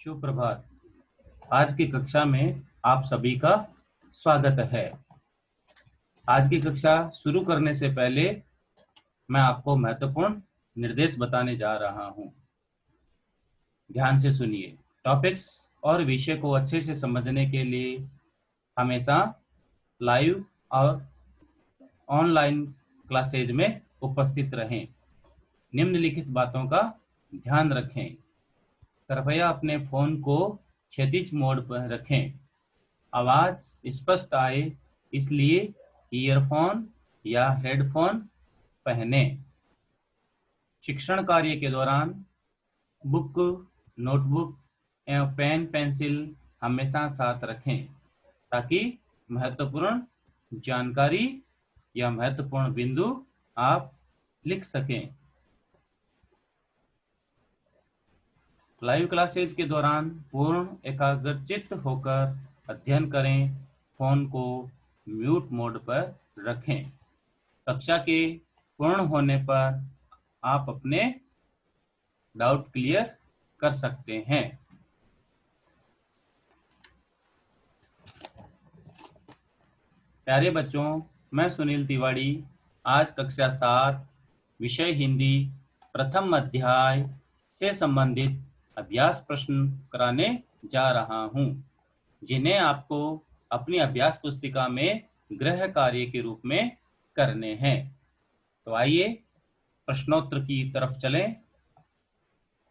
शुभ प्रभात। आज की कक्षा में आप सभी का स्वागत है। आज की कक्षा शुरू करने से पहले मैं आपको महत्वपूर्ण निर्देश बताने जा रहा हूं। ध्यान से सुनिए। टॉपिक्स और विषय को अच्छे से समझने के लिए हमेशा लाइव और ऑनलाइन क्लासेज में उपस्थित रहें। निम्नलिखित बातों का ध्यान रखें। कृपया अपने फोन को क्षैतिज मोड पर रखें। आवाज स्पष्ट आए इसलिए ईयरफोन या हेडफोन पहनें। शिक्षण कार्य के दौरान बुक, नोटबुक एवं पेन पेंसिल हमेशा साथ रखें ताकि महत्वपूर्ण जानकारी या महत्वपूर्ण बिंदु आप लिख सकें। लाइव क्लासेज के दौरान पूर्ण एकाग्रचित्त होकर अध्ययन करें। फोन को म्यूट मोड पर रखें। कक्षा के पूर्ण होने पर आप अपने डाउट क्लियर कर सकते हैं। प्यारे बच्चों, मैं सुनील तिवारी आज कक्षा 7 विषय हिंदी प्रथम अध्याय से संबंधित अभ्यास प्रश्न कराने जा रहा हूं, जिन्हें आपको अपनी अभ्यास पुस्तिका में गृह कार्य के रूप में करने हैं। तो आइए प्रश्नोत्तर की तरफ चलें।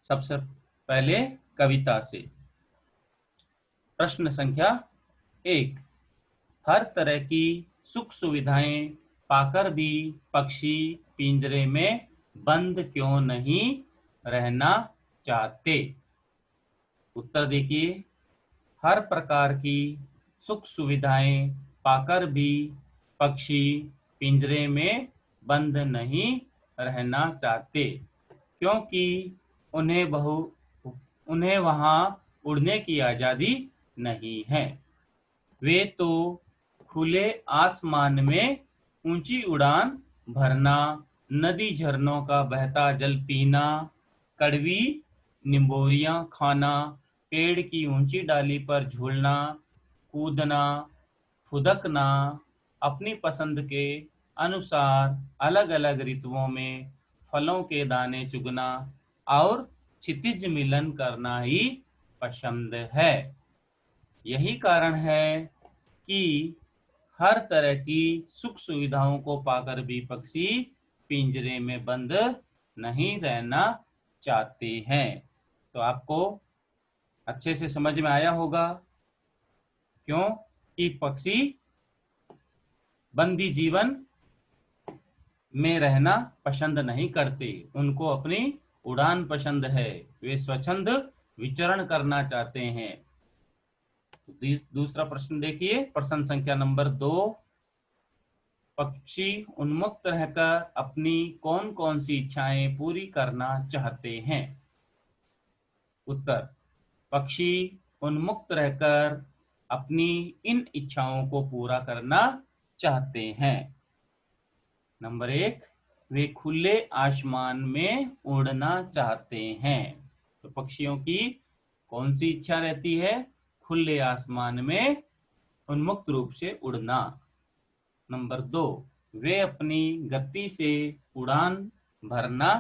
सबसे पहले कविता से प्रश्न संख्या 1। हर तरह की सुख सुविधाएं पाकर भी पक्षी पिंजरे में बंद क्यों नहीं रहना चाहते? उत्तर देखिए। हर प्रकार की सुख सुविधाएं पाकर भी पक्षी पिंजरे में बंद नहीं रहना चाहते क्योंकि उन्हें वहां उड़ने की आजादी नहीं है। वे तो खुले आसमान में ऊंची उड़ान भरना, नदी झरनों का बहता जल पीना, कड़वी निम्बोरियां खाना, पेड़ की ऊंची डाली पर झूलना, कूदना, फुदकना, अपनी पसंद के अनुसार अलग अलग ऋतुओं में फलों के दाने चुगना और क्षितिज मिलन करना ही पसंद है। यही कारण है कि हर तरह की सुख सुविधाओं को पाकर भी पक्षी पिंजरे में बंद नहीं रहना चाहते हैं। तो आपको अच्छे से समझ में आया होगा क्यों कि पक्षी बंदी जीवन में रहना पसंद नहीं करते। उनको अपनी उड़ान पसंद है। वे स्वच्छंद विचरण करना चाहते हैं। दूसरा प्रश्न देखिए। प्रश्न संख्या नंबर 2। पक्षी उन्मुक्त रहकर अपनी कौन कौन सी इच्छाएं पूरी करना चाहते हैं? उत्तर। पक्षी उन्मुक्त रहकर अपनी इन इच्छाओं को पूरा करना चाहते हैं। नंबर 1, वे खुले आसमान में उड़ना चाहते हैं। तो पक्षियों की कौन सी इच्छा रहती है? खुले आसमान में उन्मुक्त रूप से उड़ना। नंबर 2, वे अपनी गति से उड़ान भरना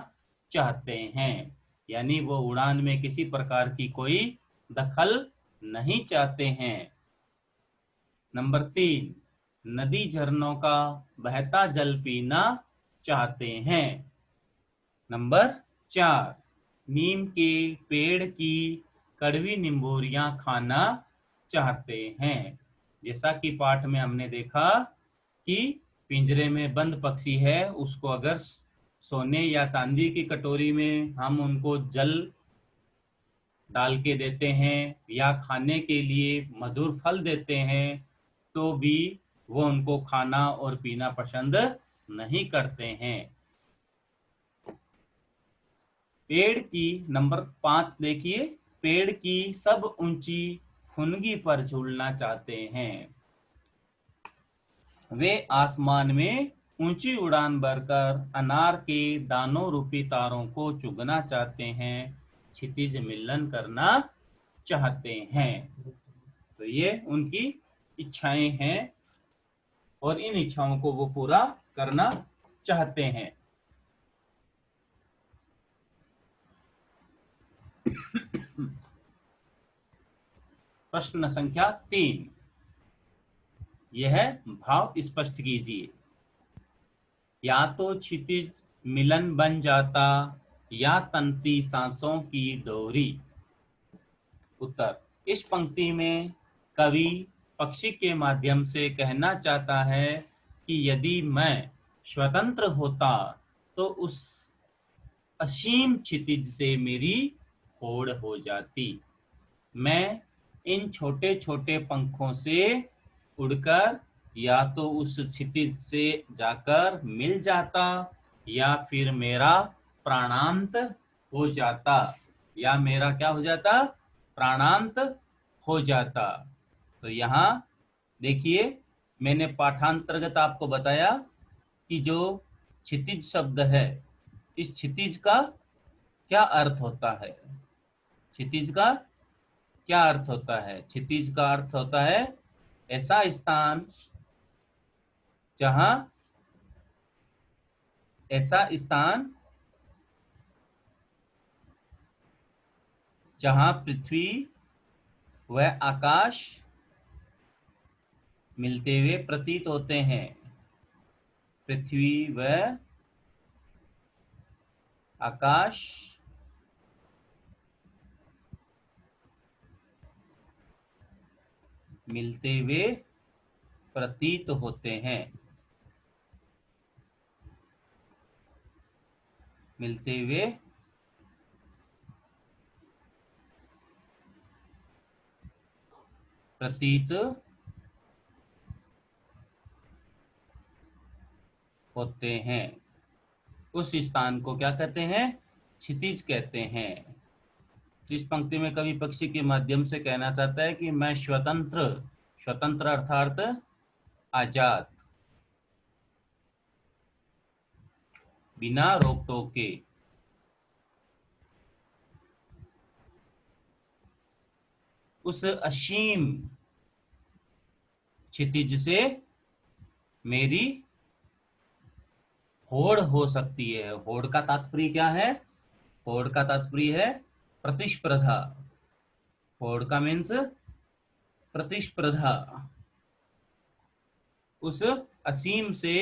चाहते हैं, यानी वो उड़ान में किसी प्रकार की कोई दखल नहीं चाहते हैं। नंबर 3, नदी झरनों का बहता जल पीना चाहते हैं। नंबर 4, नीम के पेड़ की कड़वी निम्बोरियां खाना चाहते हैं। जैसा कि पाठ में हमने देखा कि पिंजरे में बंद पक्षी है, उसको अगर सोने या चांदी की कटोरी में हम उनको जल डाल के देते हैं या खाने के लिए मधुर फल देते हैं तो भी वो उनको खाना और पीना पसंद नहीं करते हैं। पेड़ की नंबर 5 देखिए। पेड़ की सब ऊंची फुनगी पर झूलना चाहते हैं। वे आसमान में ऊंची उड़ान भरकर अनार के दानों रूपी तारों को चुगना चाहते हैं। क्षितिज मिलन करना चाहते हैं। तो ये उनकी इच्छाएं हैं और इन इच्छाओं को वो पूरा करना चाहते हैं। प्रश्न संख्या 3, यह भाव स्पष्ट कीजिए। या तो क्षितिज मिलन बन जाता या तंती सांसों की डोरी। उत्तर, इस पंक्ति में कवि पक्षी के माध्यम से कहना चाहता है कि यदि मैं स्वतंत्र होता तो उस असीम क्षितिज से मेरी होड़ हो जाती। मैं इन छोटे छोटे पंखों से उड़कर या तो उस क्षितिज से जाकर मिल जाता या फिर मेरा प्राणांत हो जाता, या मेरा क्या हो जाता, प्राणांत हो जाता। तो यहाँ देखिए, मैंने पाठांतर्गत आपको बताया कि जो क्षितिज शब्द है, इस क्षितिज का क्या अर्थ होता है। क्षितिज का क्या अर्थ होता है? क्षितिज का अर्थ होता है ऐसा स्थान जहां ऐसा स्थान जहां पृथ्वी व आकाश मिलते हुए प्रतीत होते हैं। पृथ्वी व आकाश मिलते हुए प्रतीत होते हैं। मिलते हुए प्रतीत होते हैं, उस स्थान को क्या कहते हैं? क्षितिज कहते हैं। इस पंक्ति में कवि पक्षी के माध्यम से कहना चाहता है कि मैं स्वतंत्र, स्वतंत्र अर्थात आजाद, बिना रोक टोक के उस असीम क्षितिज से मेरी होड़ हो सकती है। होड़ का तात्पर्य क्या है? होड़ का तात्पर्य है प्रतिस्पर्धा। होड़ का मीन्स प्रतिस्पर्धा। उस असीम से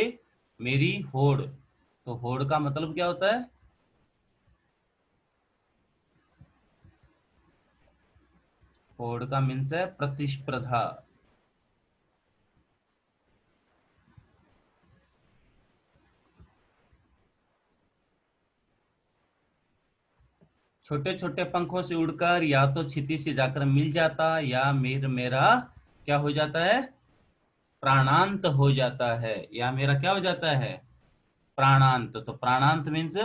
मेरी होड़, तो होड़ का मतलब क्या होता है? होड़ का मीन्स है प्रतिस्पर्धा। छोटे छोटे पंखों से उड़कर या तो क्षितिज से जाकर मिल जाता या मेरा क्या हो जाता है? प्राणांत हो जाता है, या मेरा क्या हो जाता है? प्राणांत। तो प्राणांत मीन्स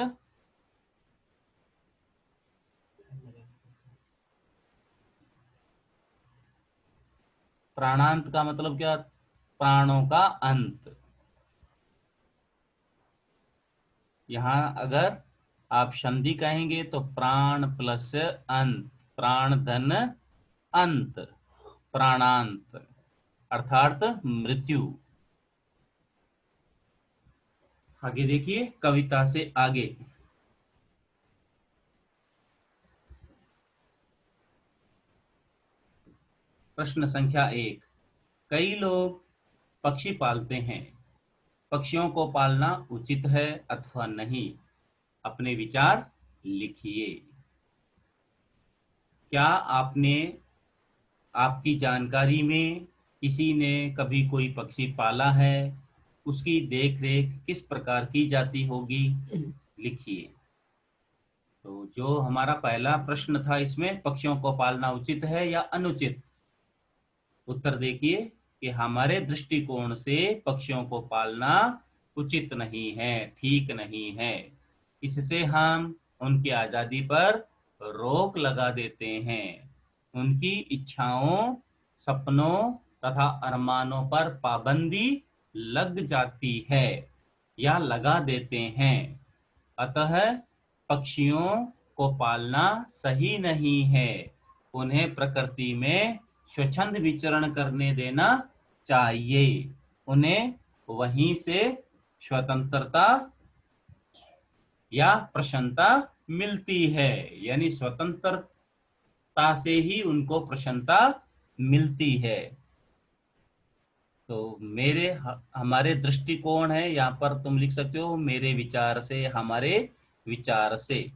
प्राणांत का मतलब क्या? प्राणों का अंत। यहां अगर आप संधि कहेंगे तो प्राण प्लस अंत, प्राण धन अंत, प्राणांत अर्थात मृत्यु। आगे देखिए कविता से आगे। प्रश्न संख्या 1, कई लोग पक्षी पालते हैं, पक्षियों को पालना उचित है अथवा नहीं? अपने विचार लिखिए। क्या आपकी जानकारी में किसी ने कभी कोई पक्षी पाला है? उसकी देख रेख किस प्रकार की जाती होगी? लिखिए। तो जो हमारा पहला प्रश्न था, इसमें पक्षियों को पालना उचित है या अनुचित? उत्तर देखिए कि हमारे दृष्टिकोण से पक्षियों को पालना उचित नहीं है, ठीक नहीं है। इससे हम उनकी आजादी पर रोक लगा देते हैं। उनकी इच्छाओं, सपनों तथा अरमानों पर पाबंदी लग जाती है या लगा देते हैं। अतः पक्षियों को पालना सही नहीं है। उन्हें प्रकृति में स्वच्छंद विचरण करने देना चाहिए। उन्हें वहीं से स्वतंत्रता या प्रसन्नता मिलती है, यानी स्वतंत्रता से ही उनको प्रसन्नता मिलती है। तो हमारे दृष्टिकोण है, यहाँ पर तुम लिख सकते हो मेरे विचार से, हमारे विचार से।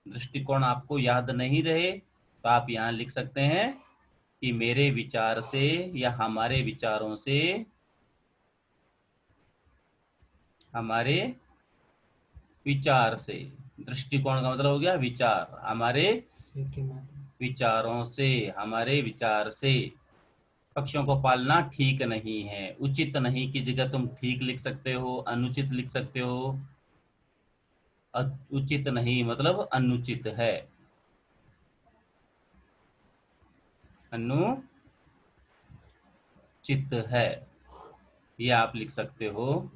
दृष्टिकोण आपको याद नहीं रहे तो आप यहाँ लिख सकते हैं कि मेरे विचार से या हमारे विचारों से, हमारे विचार से। दृष्टिकोण का मतलब हो गया विचार, हमारे विचारों से, हमारे विचार से पक्षियों को पालना ठीक नहीं है। उचित नहीं की जगह तुम ठीक लिख सकते हो, अनुचित लिख सकते हो। उचित नहीं मतलब अनुचित है, अनुचित है, ये आप लिख सकते हो।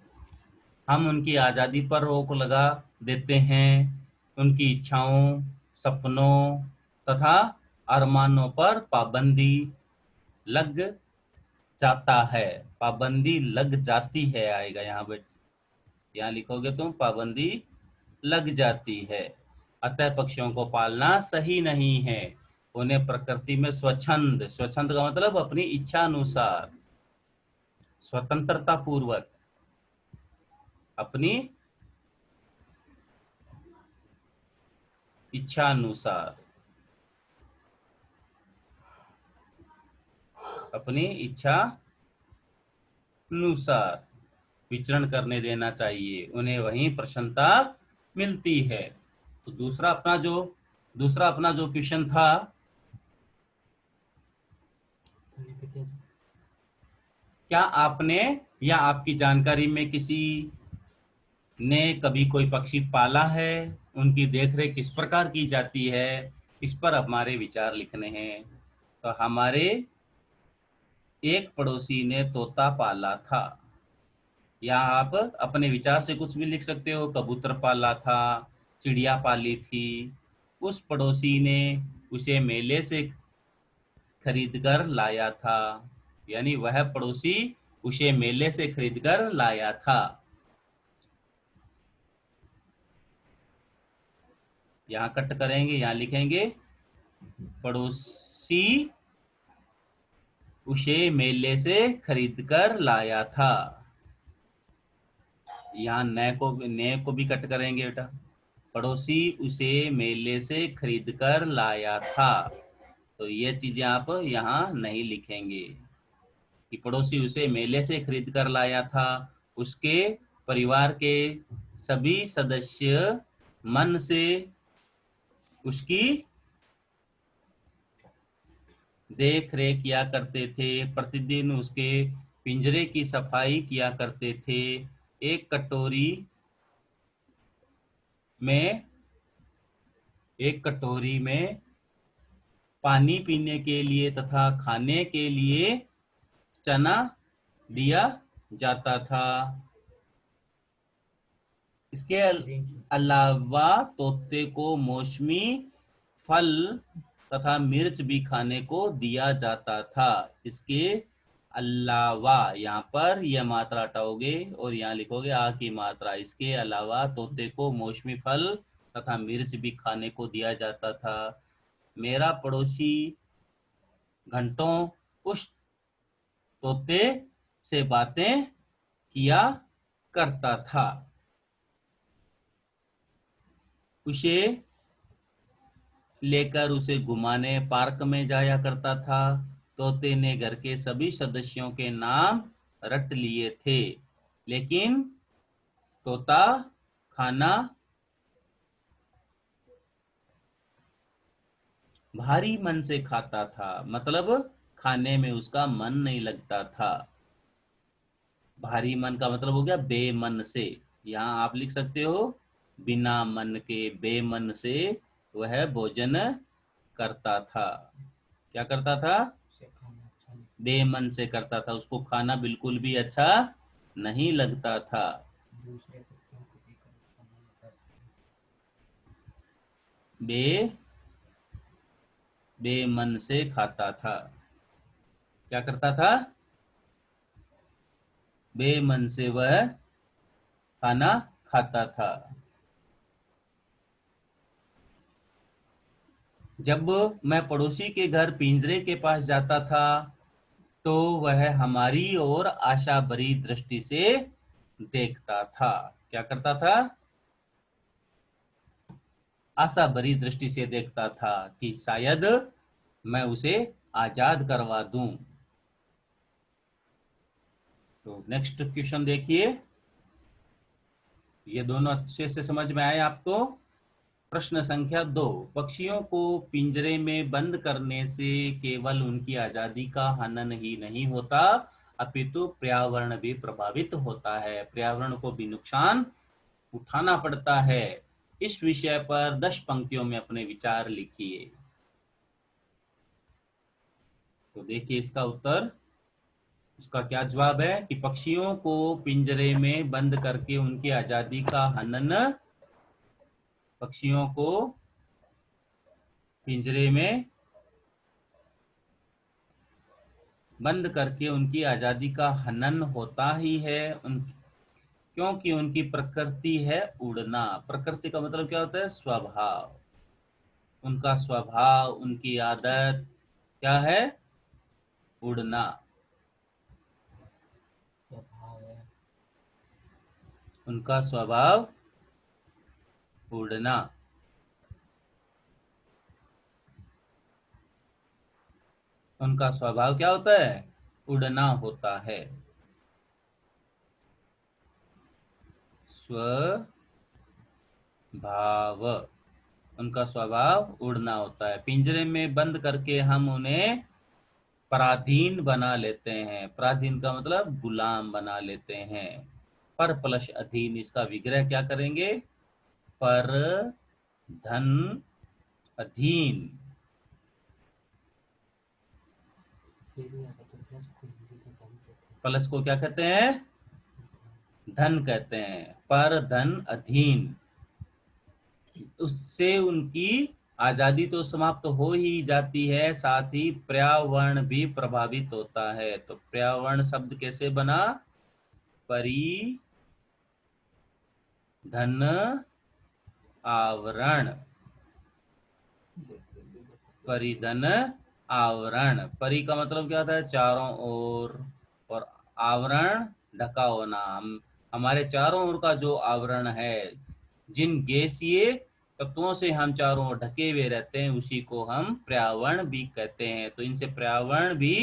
हम उनकी आज़ादी पर रोक लगा देते हैं, उनकी इच्छाओं, सपनों तथा अरमानों पर पाबंदी लग जाता है। पाबंदी लग जाती है आएगा यहाँ पे, यहाँ लिखोगे तुम पाबंदी लग जाती है। अतः पक्षियों को पालना सही नहीं है। उन्हें प्रकृति में स्वच्छंद, स्वच्छंद का मतलब अपनी इच्छा अनुसार, स्वतंत्रता पूर्वक, अपनी इच्छा अनुसार, अपनी इच्छा अनुसार विचरण करने देना चाहिए। उन्हें वहीं प्रसन्नता मिलती है। तो दूसरा अपना जो क्वेश्चन था, क्या आपने या आपकी जानकारी में किसी ने कभी कोई पक्षी पाला है? उनकी देखरेख किस प्रकार की जाती है? इस पर हमारे विचार लिखने हैं। तो हमारे एक पड़ोसी ने तोता पाला था, या आप अपने विचार से कुछ भी लिख सकते हो। कबूतर पाला था, चिड़िया पाली थी, उस पड़ोसी ने उसे मेले से खरीद कर लाया था, यानी वह पड़ोसी उसे मेले से खरीद कर लाया था। यहाँ कट करेंगे, यहाँ लिखेंगे पड़ोसी उसे मेले से खरीद कर लाया था। यहाँ नए को भी कट करेंगे बेटा। पड़ोसी उसे मेले से खरीद कर लाया था। तो ये चीजें आप यहाँ नहीं लिखेंगे कि पड़ोसी उसे मेले से खरीद कर लाया था। उसके परिवार के सभी सदस्य मन से उसकी देख रेख किया करते थे, प्रतिदिन उसके पिंजरे की सफाई किया करते थे। एक कटोरी में एक कटोरी में पानी पीने के लिए तथा खाने के लिए चना दिया जाता था। इसके अलावा तोते को मौसमी फल तथा मिर्च भी खाने को दिया जाता था। इसके अलावा, यहाँ पर यह मात्रा हटाओगे और यहाँ लिखोगे आ की मात्रा। इसके अलावा तोते को मौसमी फल तथा मिर्च भी खाने को दिया जाता था। मेरा पड़ोसी घंटों उस तोते से बातें किया करता था। उसे लेकर उसे घुमाने पार्क में जाया करता था। तोते ने घर के सभी सदस्यों के नाम रट लिए थे, लेकिन तोता खाना भारी मन से खाता था, मतलब खाने में उसका मन नहीं लगता था। भारी मन का मतलब हो गया बेमन से। यहाँ आप लिख सकते हो बिना मन के, बेमन से वह भोजन करता था। क्या करता था? बेमन से करता था, उसको खाना बिल्कुल भी अच्छा नहीं लगता था। बेमन से खाता था। क्या करता था? बेमन से वह खाना खाता था। जब मैं पड़ोसी के घर पिंजरे के पास जाता था तो वह हमारी ओर आशा भरी दृष्टि से देखता था। क्या करता था? आशा भरी दृष्टि से देखता था कि शायद मैं उसे आजाद करवा दूं। तो नेक्स्ट क्वेश्चन देखिए, ये दोनों अच्छे से समझ में आए आपको। प्रश्न संख्या 2, पक्षियों को पिंजरे में बंद करने से केवल उनकी आजादी का हनन ही नहीं होता अपितु पर्यावरण भी प्रभावित होता है, पर्यावरण को भी नुकसान उठाना पड़ता है। इस विषय पर 10 पंक्तियों में अपने विचार लिखिए। तो देखिए इसका उत्तर, इसका क्या जवाब है कि पक्षियों को पिंजरे में बंद करके उनकी आजादी का हनन, पक्षियों को पिंजरे में बंद करके उनकी आजादी का हनन होता ही है क्योंकि उनकी प्रकृति है उड़ना। प्रकृति का मतलब क्या होता है? स्वभाव। उनका स्वभाव, उनकी आदत क्या है? उड़ना। उनका स्वभाव उड़ना। उनका स्वभाव क्या होता है? उड़ना होता है। स्वभाव, उनका स्वभाव उड़ना होता है। पिंजरे में बंद करके हम उन्हें पराधीन बना लेते हैं। पराधीन का मतलब गुलाम बना लेते हैं। पर प्लस अधीन, इसका विग्रह क्या करेंगे? पर धन अधीन। प्लस को क्या कहते हैं? धन कहते हैं। पर धन अधीन, उससे उनकी आजादी तो समाप्त हो ही जाती है, साथ ही पर्यावरण भी प्रभावित होता है। तो पर्यावरण शब्द कैसे बना? परि धन आवरण। परिधन आवरण। परि का मतलब क्या होता है? चारों ओर, और आवरण ढका होना। हमारे चारों ओर का जो आवरण है, जिन गैसीय तत्वों से हम चारों ओर ढके हुए रहते हैं, उसी को हम पर्यावरण भी कहते हैं। तो इनसे पर्यावरण भी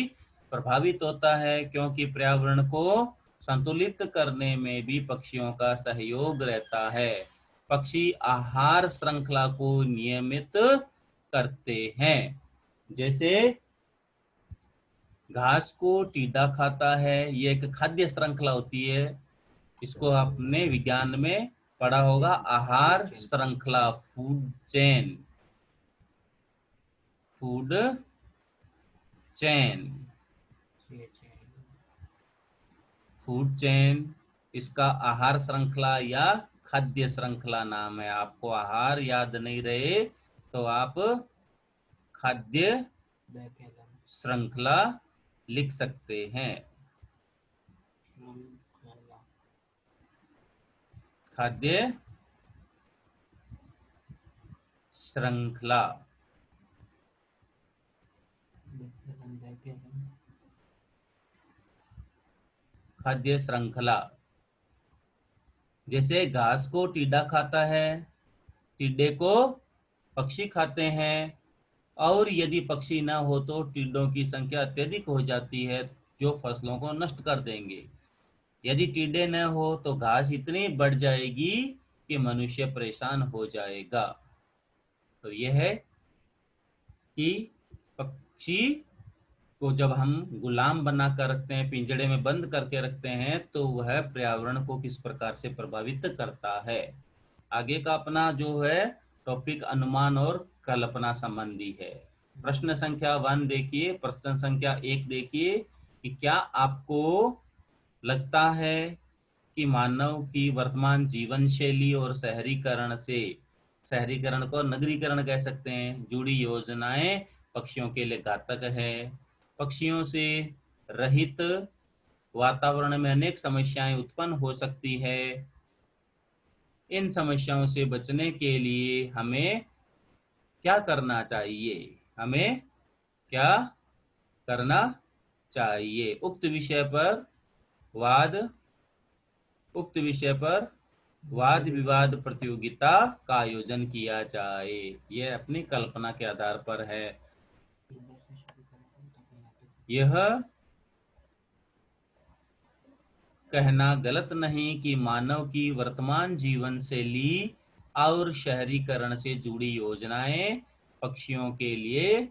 प्रभावित होता है, क्योंकि पर्यावरण को संतुलित करने में भी पक्षियों का सहयोग रहता है। पक्षी आहार श्रृंखला को नियमित करते हैं। जैसे घास को टीडा खाता है, ये एक खाद्य श्रृंखला होती है। इसको आपने विज्ञान में पढ़ा होगा, आहार श्रृंखला, food chain. Food chain, food chain इसका आहार श्रृंखला या खाद्य श्रृंखला नाम है। आपको आहार याद नहीं रहे तो आप खाद्य श्रृंखला लिख सकते हैं। खाद्य श्रृंखला। खाद्य श्रृंखला, जैसे घास को टीडा खाता है, टिड्डे को पक्षी खाते हैं, और यदि पक्षी ना हो तो टिड्डों की संख्या अत्यधिक हो जाती है, जो फसलों को नष्ट कर देंगे। यदि टिड्डे न हो तो घास इतनी बढ़ जाएगी कि मनुष्य परेशान हो जाएगा। तो यह है कि पक्षी को जब हम गुलाम बना कर रखते हैं, पिंजड़े में बंद करके रखते हैं, तो वह पर्यावरण को किस प्रकार से प्रभावित करता है। आगे का अपना जो है टॉपिक अनुमान और कल्पना संबंधी है। प्रश्न संख्या 1 देखिए। प्रश्न संख्या 1 देखिए कि क्या आपको लगता है कि मानव की वर्तमान जीवन शैली और शहरीकरण से, शहरीकरण को नगरीकरण कह सकते हैं, जुड़ी योजनाएं पक्षियों के लिए घातक है। पक्षियों से रहित वातावरण में अनेक समस्याएं उत्पन्न हो सकती है। इन समस्याओं से बचने के लिए हमें क्या करना चाहिए? हमें क्या करना चाहिए? वाद उक्त विषय पर वाद विवाद प्रतियोगिता का आयोजन किया जाए। यह अपनी कल्पना के आधार पर है। यह कहना गलत नहीं कि मानव की वर्तमान जीवन शैली और शहरीकरण से जुड़ी योजनाएं पक्षियों के लिए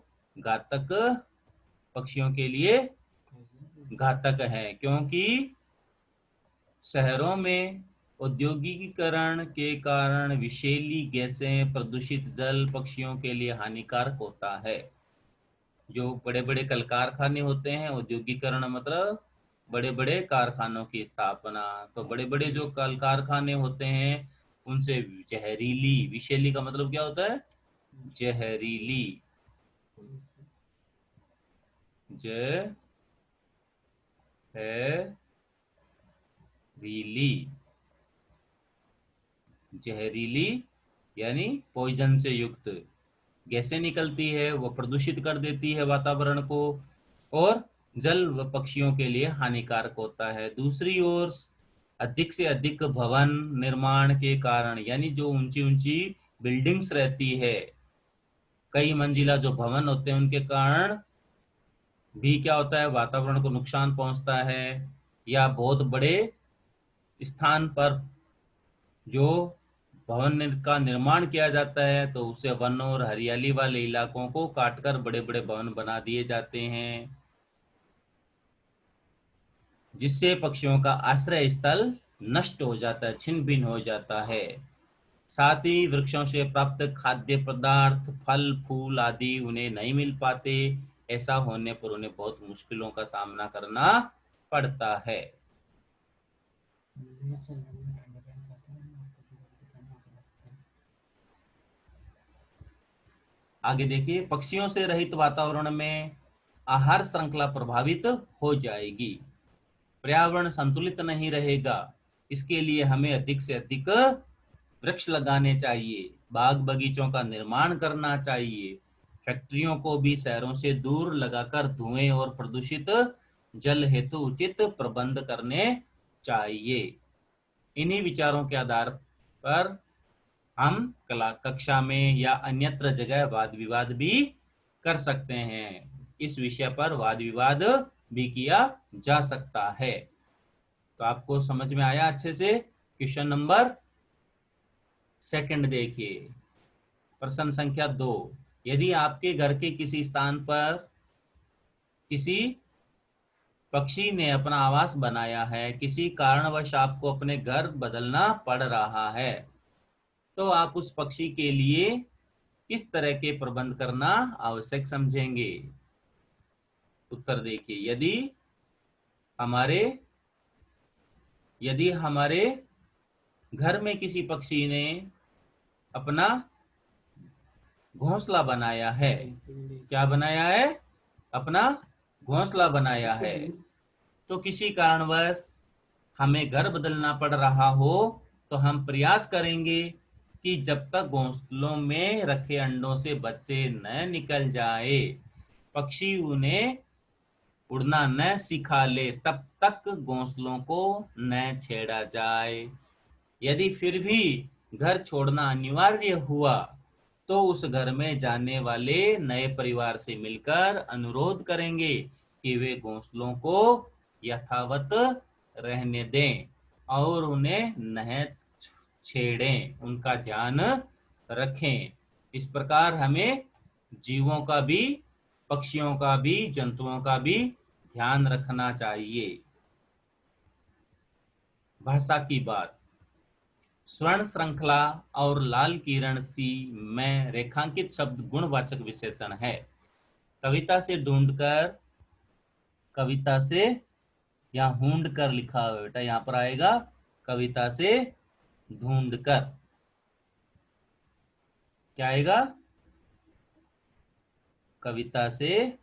घातक है, क्योंकि शहरों में औद्योगिकीकरण के कारण विषैली गैसें, प्रदूषित जल पक्षियों के लिए हानिकारक होता है। जो बड़े बड़े कल कारखाने होते हैं, औद्योगिकरण मतलब बड़े बड़े कारखानों की स्थापना, तो बड़े बड़े जो कल कारखाने होते हैं उनसे जहरीली, विषैली का मतलब क्या होता है? जहरीली, जहरीली यानी पॉइजन से युक्त गैसें निकलती है, वो प्रदूषित कर देती है वातावरण को और जल व पक्षियों के लिए हानिकारक होता है। दूसरी ओर अधिक से अधिक भवन निर्माण के कारण, यानी जो ऊंची ऊंची बिल्डिंग्स रहती है, कई मंजिला जो भवन होते हैं, उनके कारण भी क्या होता है? वातावरण को नुकसान पहुंचता है। या बहुत बड़े स्थान पर जो भवन का निर्माण किया जाता है तो उसे वन और हरियाली वाले इलाकों को काटकर बड़े बड़े भवन बना दिए जाते हैं, जिससे पक्षियों का आश्रय स्थल नष्ट हो जाता है, छिन्न भिन्न हो जाता है। साथ ही वृक्षों से प्राप्त खाद्य पदार्थ, फल फूल आदि उन्हें नहीं मिल पाते। ऐसा होने पर उन्हें बहुत मुश्किलों का सामना करना पड़ता है। आगे देखिए, पक्षियों से रहित वातावरण में आहार श्रृंखला प्रभावित हो जाएगी, पर्यावरण संतुलित नहीं रहेगा। इसके लिए हमें अधिक से अधिक वृक्ष लगाने चाहिए, बाग बगीचों का निर्माण करना चाहिए, फैक्ट्रियों को भी शहरों से दूर लगाकर धुएं और प्रदूषित जल हेतु उचित प्रबंध करने चाहिए। इन्हीं विचारों के आधार पर हम कला कक्षा में या अन्यत्र जगह वाद विवाद भी कर सकते हैं। इस विषय पर वाद विवाद भी किया जा सकता है। तो आपको समझ में आया अच्छे से? क्वेश्चन नंबर सेकंड देखिए, प्रश्न संख्या 2। यदि आपके घर के किसी स्थान पर किसी पक्षी ने अपना आवास बनाया है, किसी कारणवश आपको अपने घर बदलना पड़ रहा है, तो आप उस पक्षी के लिए किस तरह के प्रबंध करना आवश्यक समझेंगे? उत्तर देखिए, यदि हमारे घर में किसी पक्षी ने अपना घोंसला बनाया है, क्या बनाया है? अपना घोंसला बनाया है, तो किसी कारणवश हमें घर बदलना पड़ रहा हो, तो हम प्रयास करेंगे कि जब तक घोंसलों में रखे अंडों से बच्चे न निकल जाए, पक्षी उन्हें उड़ना न सिखा ले, तब तक घोंसलों को न छेड़ा जाए। यदि फिर भी घर छोड़ना अनिवार्य हुआ, तो उस घर में जाने वाले नए परिवार से मिलकर अनुरोध करेंगे कि वे घोंसलों को यथावत रहने दें और उन्हें न छेड़ें, उनका ध्यान रखें। इस प्रकार हमें जीवों का भी, पक्षियों का भी, जंतुओं का भी ध्यान रखना चाहिए। भाषा की बात, स्वर्ण श्रृंखला और लाल किरण सी में रेखांकित शब्द गुणवाचक विशेषण है। कविता से या ढूंढ कर लिखा हुआ बेटा, यहां पर आएगा कविता से ढूंढ कर। क्या आएगा? कविता से,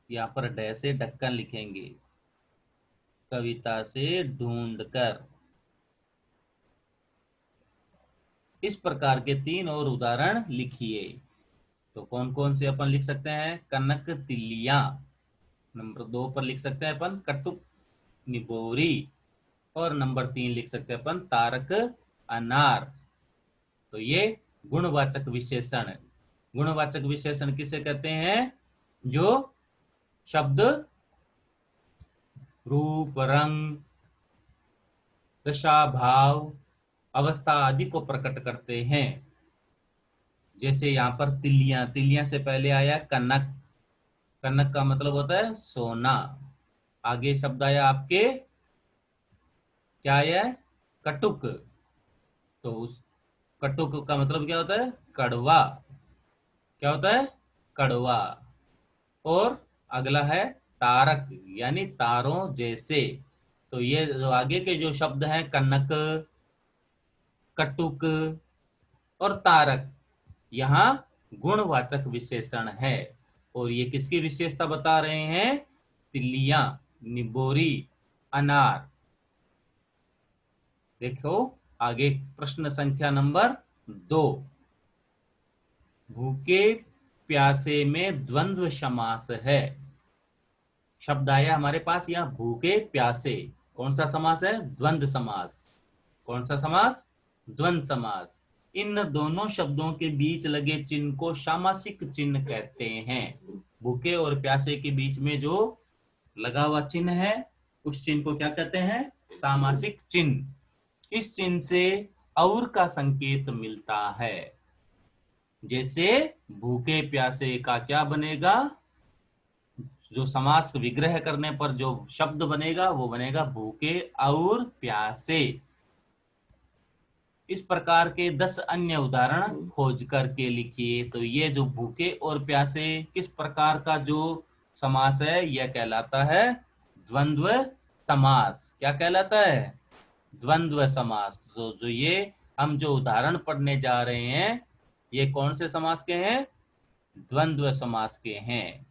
यहाँ पर डे से ढक्कन लिखेंगे, कविता से ढूंढकर। इस प्रकार के 3 और उदाहरण लिखिए। तो कौन कौन से अपन लिख सकते हैं? कनक तिल्लियां। नंबर 2 पर लिख सकते हैं अपन कटुक निबोरी। और नंबर 3 लिख सकते हैं अपन तारक अनार। तो ये गुणवाचक विशेषण। गुणवाचक विशेषण किसे कहते हैं? जो शब्द रूप, रंग, दशा, भाव, अवस्था आदि को प्रकट करते हैं। जैसे यहाँ पर तिलियां, तिलियां से पहले आया कनक। कनक का मतलब होता है सोना। आगे शब्द आया आपके, क्या आया है? कटुक। तो उस कटुक का मतलब क्या होता है? कड़वा। क्या होता है? कड़वा। और अगला है तारक, यानी तारों जैसे। तो ये जो आगे के जो शब्द हैं, कनक, कटुक और तारक, यहाँ गुणवाचक विशेषण है। और ये किसकी विशेषता बता रहे हैं? तिल्लियां, निबोरी, अनार। देखो आगे प्रश्न संख्या नंबर 2। भूखे प्यासे में द्वंद्व समास है। शब्द आया हमारे पास यहाँ भूखे प्यासे। कौन सा समास है? द्वंद्व समास। कौन सा समास? द्वंद्व समास। इन दोनों शब्दों के बीच लगे चिन्ह को सामासिक चिन्ह कहते हैं। भूखे और प्यासे के बीच में जो लगा हुआ चिन्ह है, उस चिन्ह को क्या कहते हैं? सामासिक चिन्ह। इस चिन्ह से और का संकेत मिलता है। जैसे भूखे प्यासे का क्या बनेगा? जो समास विग्रह करने पर जो शब्द बनेगा वो बनेगा भूखे और प्यासे। इस प्रकार के 10 अन्य उदाहरण खोज करके लिखिए। तो ये जो भूखे और प्यासे किस प्रकार का जो समास है, यह कहलाता है द्वंद्व समास। क्या कहलाता है? द्वंद्व समास। तो जो ये हम जो उदाहरण पढ़ने जा रहे हैं, ये कौन से समास के हैं? द्वंद्व समास के हैं।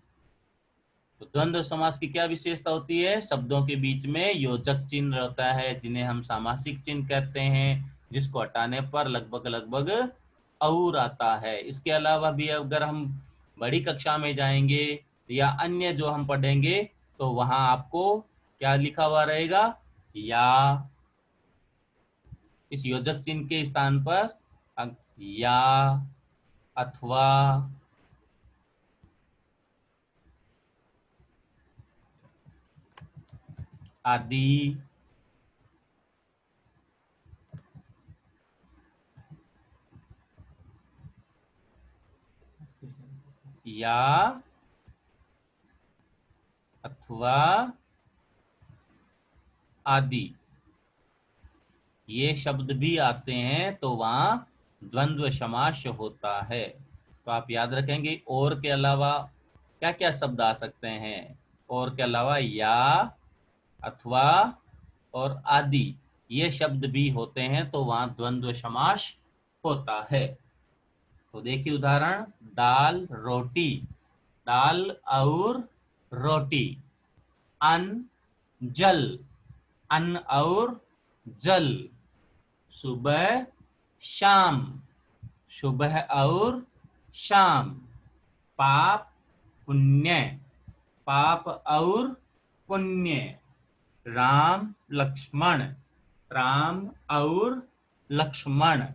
तो द्वंद्व समास की क्या विशेषता होती है? शब्दों के बीच में योजक चिन्ह रहता है, जिन्हें हम सामासिक चिन्ह कहते हैं, जिसको हटाने पर लगभग लगभग और आता है। इसके अलावा भी अगर हम बड़ी कक्षा में जाएंगे या अन्य जो हम पढ़ेंगे, तो वहां आपको क्या लिखा हुआ रहेगा? या। इस योजक चिन्ह के स्थान पर या, अथवा, आदि, या, अथवा, आदि, ये शब्द भी आते हैं, तो वहां द्वंद्व समास होता है। तो आप याद रखेंगे और के अलावा क्या क्या शब्द आ सकते हैं? और के अलावा या, अथवा और आदि, ये शब्द भी होते हैं, तो वहां द्वंद्व समास होता है। तो देखिए उदाहरण, दाल रोटी। दाल और रोटी। अन्न जल। अन्न और जल। सुबह शाम। सुबह और शाम। पाप पुण्य। पाप और पुण्य। राम लक्ष्मण। राम और लक्ष्मण।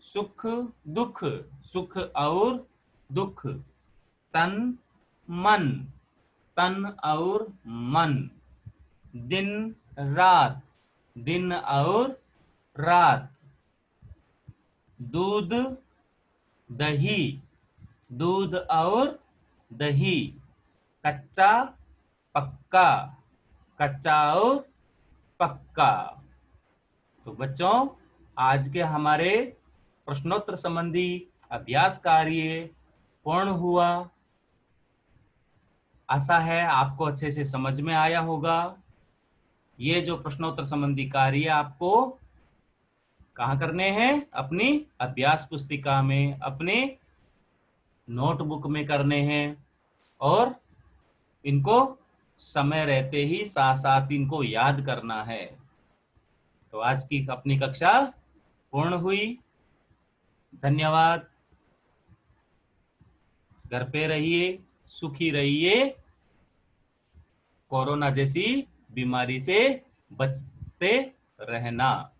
सुख दुख। सुख और दुख। तन मन। तन और मन। दिन रात। दिन और रात। दूध दही। दूध और दही। कच्चा पक्का। कच्चा और पक्का। तो बच्चों, आज के हमारे प्रश्नोत्तर संबंधी अभ्यास कार्य पूर्ण हुआ। आशा है आपको अच्छे से समझ में आया होगा। ये जो प्रश्नोत्तर संबंधी कार्य आपको कहाँ करने हैं? अपनी अभ्यास पुस्तिका में, अपने नोटबुक में करने हैं और इनको समय रहते ही साथ साथ इनको याद करना है। तो आज की अपनी कक्षा पूर्ण हुई। धन्यवाद। घर पे रहिए, सुखी रहिए, कोरोना जैसी बीमारी से बचते रहना।